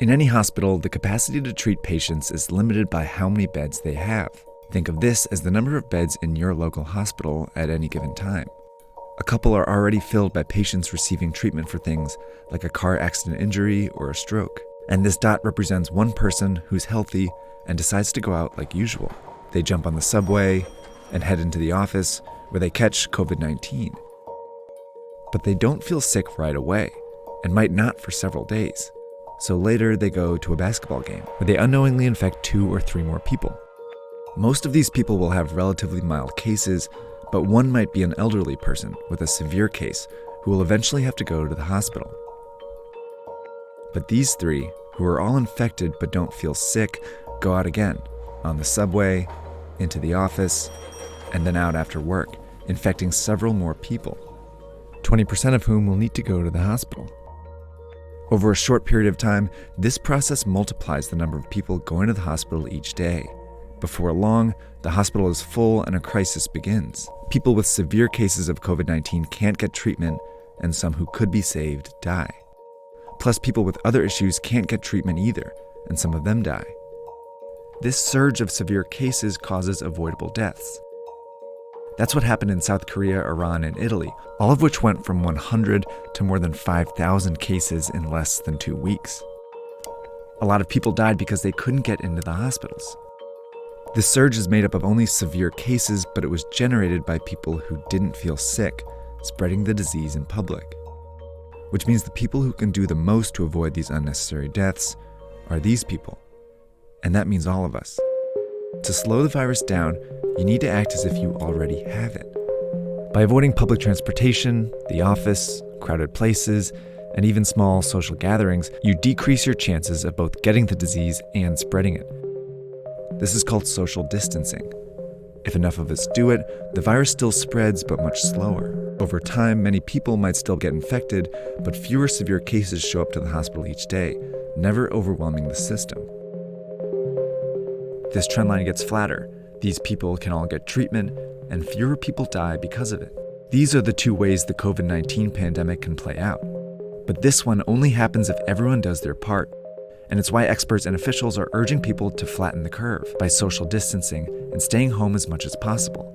In any hospital, the capacity to treat patients is limited by how many beds they have. Think of this as the number of beds in your local hospital at any given time. A couple are already filled by patients receiving treatment for things like a car accident injury or a stroke. And this dot represents one person who's healthy and decides to go out like usual. They jump on the subway and head into the office where they catch COVID-19. But they don't feel sick right away and might not for several days. So later they go to a basketball game where they unknowingly infect 2 or 3 more people. Most of these people will have relatively mild cases, but one might be an elderly person with a severe case who will eventually have to go to the hospital. But these 3, who are all infected but don't feel sick, go out again, on the subway, into the office, and then out after work, infecting several more people, 20% of whom will need to go to the hospital. Over a short period of time, this process multiplies the number of people going to the hospital each day. Before long, the hospital is full and a crisis begins. People with severe cases of COVID-19 can't get treatment, and some who could be saved die. Plus, people with other issues can't get treatment either, and some of them die. This surge of severe cases causes avoidable deaths. That's what happened in South Korea, Iran, and Italy, all of which went from 100 to more than 5,000 cases in less than 2 weeks. A lot of people died because they couldn't get into the hospitals. This surge is made up of only severe cases, but it was generated by people who didn't feel sick, spreading the disease in public. Which means the people who can do the most to avoid these unnecessary deaths are these people. And that means all of us. To slow the virus down, you need to act as if you already have it. By avoiding public transportation, the office, crowded places, and even small social gatherings, you decrease your chances of both getting the disease and spreading it. This is called social distancing. If enough of us do it, the virus still spreads, but much slower. Over time, many people might still get infected, but fewer severe cases show up to the hospital each day, never overwhelming the system. This trend line gets flatter. These people can all get treatment, and fewer people die because of it. These are the 2 ways the COVID-19 pandemic can play out. But this one only happens if everyone does their part. And it's why experts and officials are urging people to flatten the curve by social distancing and staying home as much as possible.